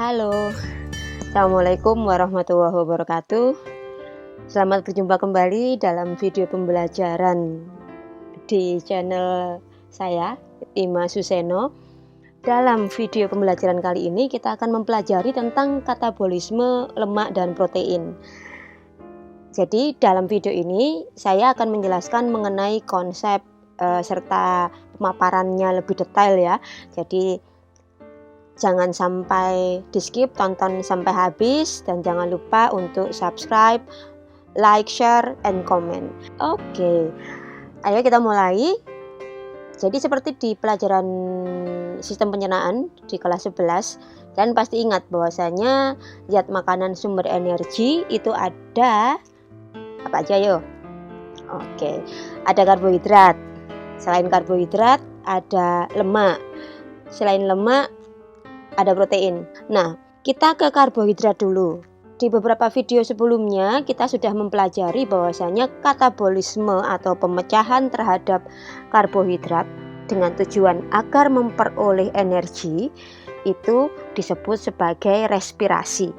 Halo, Assalamualaikum warahmatullahi wabarakatuh. Selamat berjumpa kembali dalam video pembelajaran di channel saya, Ima Suseno. Dalam video pembelajaran kali ini kita akan mempelajari tentang katabolisme lemak dan protein. Jadi dalam video ini saya akan menjelaskan mengenai konsep serta pemaparannya lebih detail ya. Jadi jangan sampai di skip, tonton sampai habis, dan jangan lupa untuk subscribe, like, share, and comment. Oke, ayo kita mulai. Jadi seperti di pelajaran sistem pencernaan di kelas 11, dan pasti ingat bahwasanya zat makanan sumber energi itu ada apa aja yo? Oke, ada karbohidrat. Selain karbohidrat ada lemak. Selain lemak ada protein. Nah, kita ke karbohidrat dulu. Di beberapa video sebelumnya kita sudah mempelajari bahwasanya katabolisme atau pemecahan terhadap karbohidrat dengan tujuan agar memperoleh energi itu disebut sebagai respirasi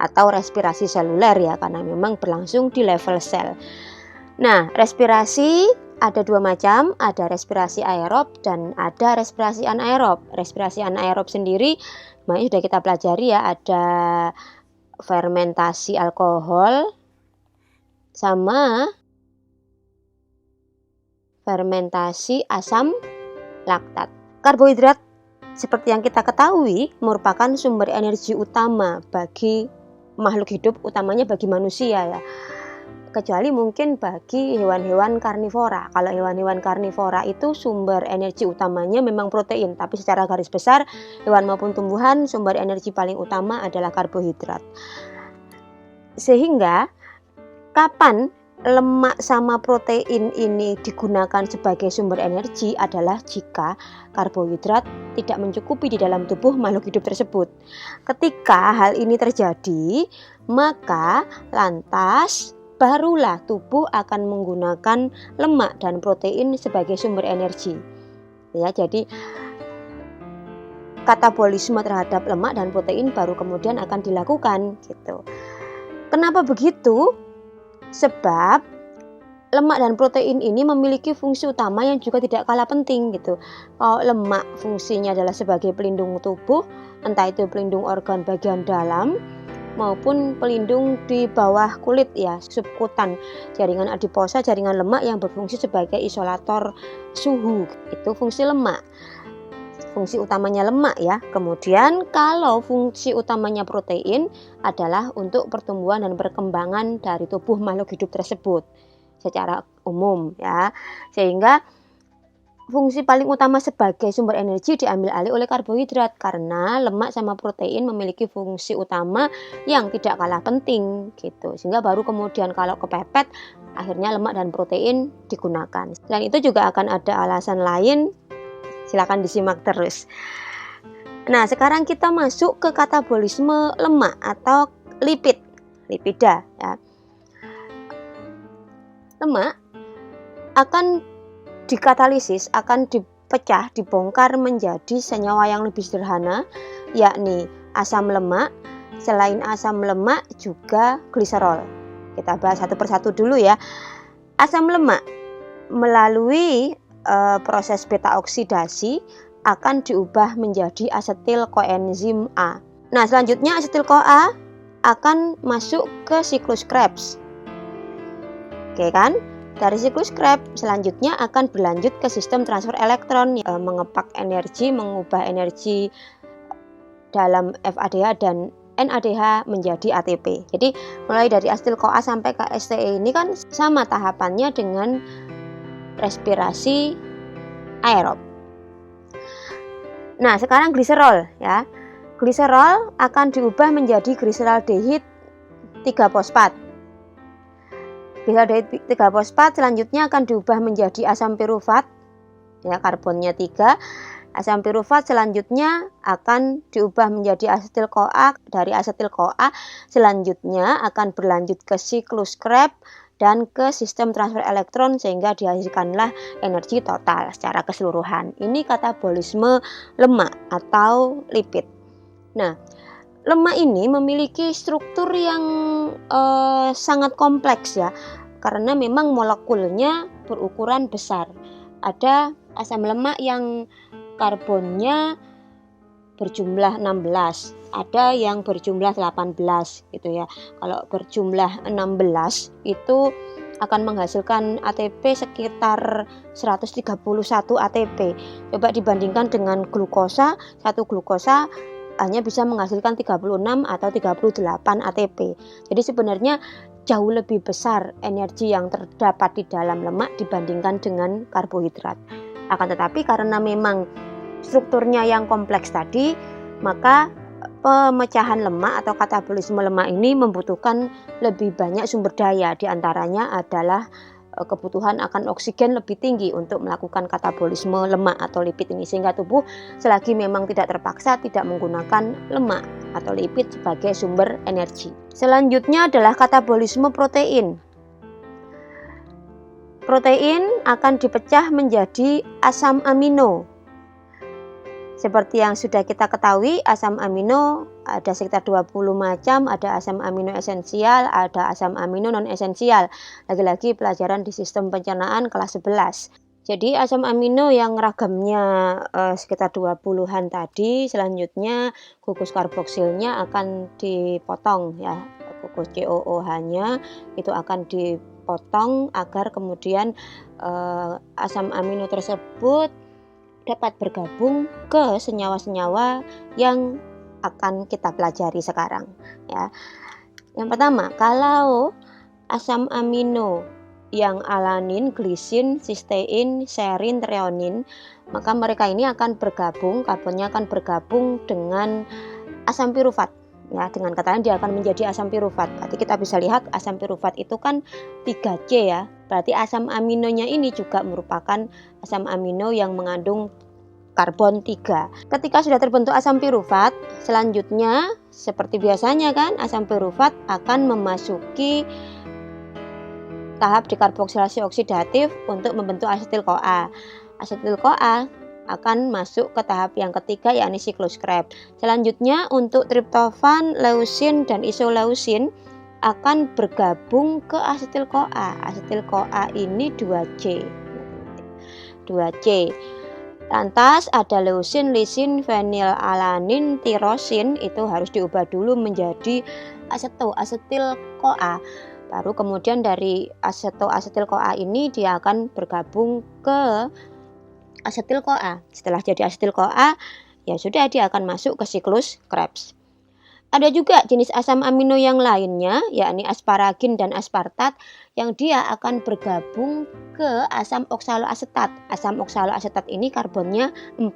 atau respirasi seluler ya, karena memang berlangsung di level sel. Nah, respirasi ada dua macam, ada respirasi aerob dan ada respirasi anaerob. Respirasi anaerob sendiri makanya sudah kita pelajari ya, ada fermentasi alkohol sama fermentasi asam laktat. Karbohidrat seperti yang kita ketahui merupakan sumber energi utama bagi makhluk hidup, utamanya bagi manusia ya. Kecuali mungkin bagi hewan-hewan karnivora. Kalau hewan-hewan karnivora itu sumber energi utamanya memang protein, tapi secara garis besar hewan maupun tumbuhan sumber energi paling utama adalah karbohidrat. Sehingga kapan lemak sama protein ini digunakan sebagai sumber energi adalah jika karbohidrat tidak mencukupi di dalam tubuh makhluk hidup tersebut. Ketika hal ini terjadi, maka lantas barulah tubuh akan menggunakan lemak dan protein sebagai sumber energi. Ya, jadi katabolisme terhadap lemak dan protein baru kemudian akan dilakukan gitu. Kenapa begitu? Sebab lemak dan protein ini memiliki fungsi utama yang juga tidak kalah penting gitu. Kalau lemak fungsinya adalah sebagai pelindung tubuh, entah itu pelindung organ bagian dalam maupun pelindung di bawah kulit ya, subkutan, jaringan adiposa, jaringan lemak yang berfungsi sebagai isolator suhu. Itu fungsi lemak. Fungsi utamanya lemak ya. Kemudian kalau fungsi utamanya protein adalah untuk pertumbuhan dan perkembangan dari tubuh makhluk hidup tersebut secara umum ya. Sehingga fungsi paling utama sebagai sumber energi diambil alih oleh karbohidrat karena lemak sama protein memiliki fungsi utama yang tidak kalah penting gitu. Sehingga baru kemudian kalau kepepet akhirnya lemak dan protein digunakan. Selain itu juga akan ada alasan lain, silakan disimak terus. Nah, sekarang kita masuk ke katabolisme lemak atau lipida ya. Lemak akan dikatalisis, akan dipecah, dibongkar menjadi senyawa yang lebih sederhana, yakni asam lemak. Selain asam lemak juga gliserol. Kita bahas satu persatu dulu ya. Asam lemak melalui proses beta oksidasi akan diubah menjadi asetil koenzim A. Nah, selanjutnya asetil CoA akan masuk ke siklus Krebs. Oke kan? Dari siklus Krebs selanjutnya akan berlanjut ke sistem transfer elektron, mengepak energi, mengubah energi dalam FADH dan NADH menjadi ATP. Jadi mulai dari asetil CoA sampai ke STE ini kan sama tahapannya dengan respirasi aerob. Nah, sekarang gliserol ya. Gliserol akan diubah menjadi gliseraldehid 3-fosfat. Gliseraldehid 3-fosfat selanjutnya akan diubah menjadi asam pirufat ya, karbonnya 3. Asam pirufat selanjutnya akan diubah menjadi asetil CoA. Dari asetil CoA selanjutnya akan berlanjut ke siklus Krebs dan ke sistem transfer elektron sehingga dihasilkanlah energi total secara keseluruhan. Ini katabolisme lemak atau lipid. Nah, Lemak ini memiliki struktur yang sangat kompleks ya, karena memang molekulnya berukuran besar. Ada asam lemak yang karbonnya berjumlah 16, ada yang berjumlah 18 gitu ya. Kalau berjumlah 16 itu akan menghasilkan ATP sekitar 131 ATP. Coba dibandingkan dengan glukosa, satu glukosa hanya bisa menghasilkan 36 atau 38 ATP. Jadi sebenarnya jauh lebih besar energi yang terdapat di dalam lemak dibandingkan dengan karbohidrat. Akan tetapi karena memang strukturnya yang kompleks tadi, maka pemecahan lemak atau katabolisme lemak ini membutuhkan lebih banyak sumber daya. Di antaranya adalah kebutuhan akan oksigen lebih tinggi untuk melakukan katabolisme lemak atau lipid ini, sehingga tubuh selagi memang tidak terpaksa tidak menggunakan lemak atau lipid sebagai sumber energi. Selanjutnya adalah katabolisme protein. Protein akan dipecah menjadi asam amino. Seperti yang sudah kita ketahui, asam amino ada sekitar 20 macam, ada asam amino esensial, ada asam amino non esensial. Lagi-lagi pelajaran di sistem pencernaan kelas 11. Jadi asam amino yang ragamnya sekitar 20-an tadi, selanjutnya gugus karboksilnya akan dipotong ya. Gugus COOH-nya itu akan dipotong agar kemudian asam amino tersebut dapat bergabung ke senyawa-senyawa yang akan kita pelajari sekarang ya. Yang pertama, kalau asam amino yang alanin, glisin, sistein, serin, treonin, maka mereka ini akan bergabung, karbonnya akan bergabung dengan asam pirufat. Ya, dengan kata lain dia akan menjadi asam pirufat. Berarti kita bisa lihat asam pirufat itu kan 3C ya. Berarti asam aminonya ini juga merupakan asam amino yang mengandung karbon 3. Ketika sudah terbentuk asam pirufat, selanjutnya seperti biasanya kan asam pirufat akan memasuki tahap dekarboksilasi oksidatif untuk membentuk asetil-CoA. Asetil-CoA akan masuk ke tahap yang ketiga, yakni siklus Krebs. Selanjutnya untuk triptofan, leusin, dan isoleusin akan bergabung ke asetil-CoA. Asetil-CoA ini 2C. 2C. Lantas ada leusin, lisin, fenilalanin, tirosin, itu harus diubah dulu menjadi asetil-CoA. Baru kemudian dari asetil-CoA ini dia akan bergabung ke asetil-CoA. Setelah jadi asetil-CoA, ya sudah dia akan masuk ke siklus Krebs. Ada juga jenis asam amino yang lainnya, yakni asparagin dan aspartat, yang dia akan bergabung ke asam oksaloasetat. Asam oksaloasetat ini karbonnya 4.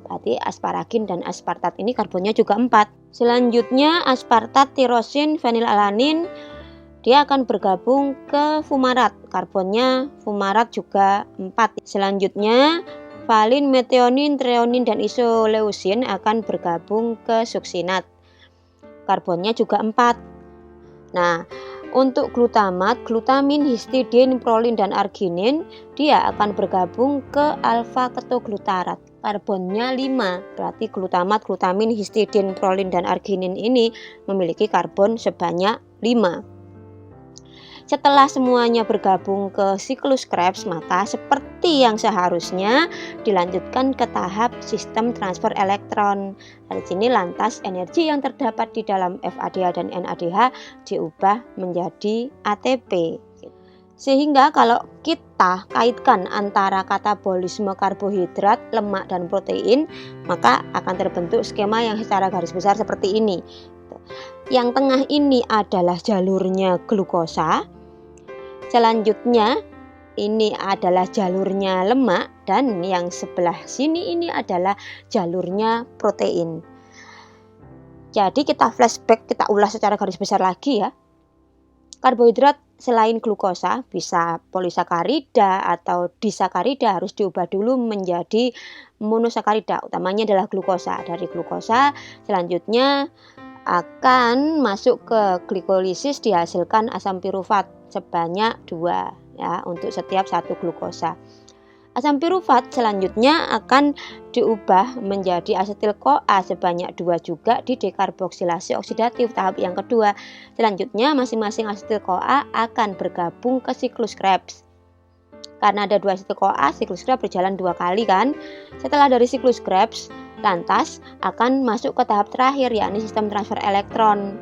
Berarti asparagin dan aspartat ini karbonnya juga 4. Selanjutnya aspartat, tirosin, fenilalanin, dia akan bergabung ke fumarat. Karbonnya fumarat juga 4. Selanjutnya valin, metionin, treonin, dan isoleusin akan bergabung ke suksinat. Karbonnya juga 4. Nah, untuk glutamat, glutamin, histidin, prolin, dan arginin, dia akan bergabung ke alfa ketoglutarat. Karbonnya 5. Berarti glutamat, glutamin, histidin, prolin, dan arginin ini memiliki karbon sebanyak 5. Setelah semuanya bergabung ke siklus Krebs, maka seperti yang seharusnya dilanjutkan ke tahap sistem transfer elektron. Dari sini lantas energi yang terdapat di dalam FADH dan NADH diubah menjadi ATP. Sehingga kalau kita kaitkan antara katabolisme karbohidrat, lemak, dan protein, maka akan terbentuk skema yang secara garis besar seperti ini. Yang tengah ini adalah jalurnya glukosa. Selanjutnya ini adalah jalurnya lemak, dan yang sebelah sini ini adalah jalurnya protein. Jadi kita flashback, kita ulas secara garis besar lagi ya. Karbohidrat selain glukosa bisa polisakarida atau disakarida, harus diubah dulu menjadi monosakarida. Utamanya adalah glukosa. Dari glukosa selanjutnya akan masuk ke glikolisis, dihasilkan asam pirufat sebanyak 2 ya untuk setiap 1 glukosa. Asam pirufat selanjutnya akan diubah menjadi asetil-CoA sebanyak 2 juga di dekarboksilasi oksidatif tahap yang kedua. Selanjutnya masing-masing asetil-CoA akan bergabung ke siklus Krebs. Karena ada 2 asetil-CoA, siklus Krebs berjalan 2 kali kan. Setelah dari siklus Krebs, lantas akan masuk ke tahap terakhir, yakni sistem transfer elektron.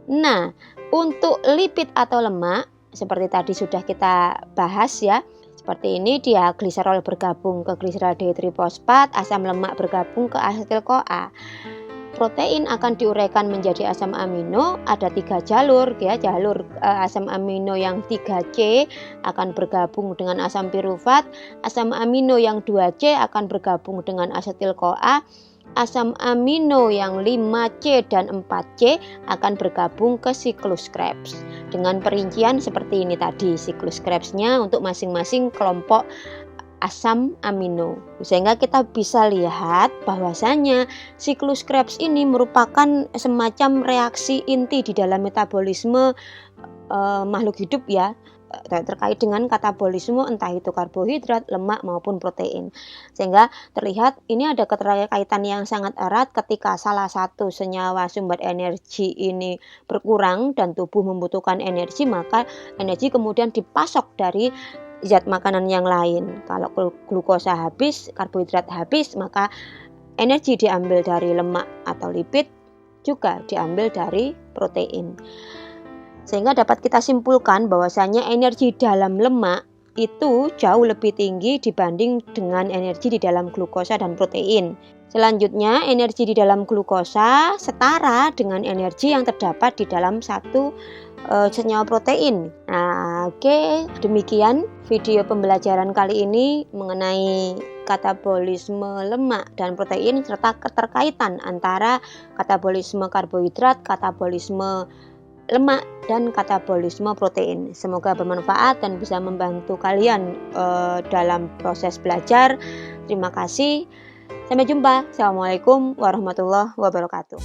Nah, untuk lipid atau lemak, seperti tadi sudah kita bahas ya, seperti ini dia gliserol bergabung ke gliserol dehidroposfat, asam lemak bergabung ke asetil-CoA. Protein akan diuraikan menjadi asam amino, ada 3 jalur ya, jalur asam amino yang 3C akan bergabung dengan asam pirufat, asam amino yang 2C akan bergabung dengan asetil-CoA, asam amino yang 5C dan 4C akan bergabung ke siklus Krebs. Dengan perincian seperti ini tadi siklus Krebsnya untuk masing-masing kelompok asam amino. Sehingga kita bisa lihat bahwasanya siklus Krebs ini merupakan semacam reaksi inti di dalam metabolisme makhluk hidup ya, terkait dengan katabolisme entah itu karbohidrat, lemak maupun protein. Sehingga terlihat ini ada keterkaitan yang sangat erat ketika salah satu senyawa sumber energi ini berkurang dan tubuh membutuhkan energi, maka energi kemudian dipasok dari zat makanan yang lain. Kalau glukosa habis, karbohidrat habis, maka energi diambil dari lemak atau lipid, juga diambil dari protein. Sehingga dapat kita simpulkan bahwasanya energi dalam lemak itu jauh lebih tinggi dibanding dengan energi di dalam glukosa dan protein. Selanjutnya, energi di dalam glukosa setara dengan energi yang terdapat di dalam satu senyawa protein. Nah, oke, demikian video pembelajaran kali ini mengenai katabolisme lemak dan protein serta keterkaitan antara katabolisme karbohidrat, katabolisme lemak dan katabolisme protein. Semoga bermanfaat dan bisa membantu kalian dalam proses belajar. Terima kasih. Sampai jumpa. Assalamualaikum warahmatullahi wabarakatuh.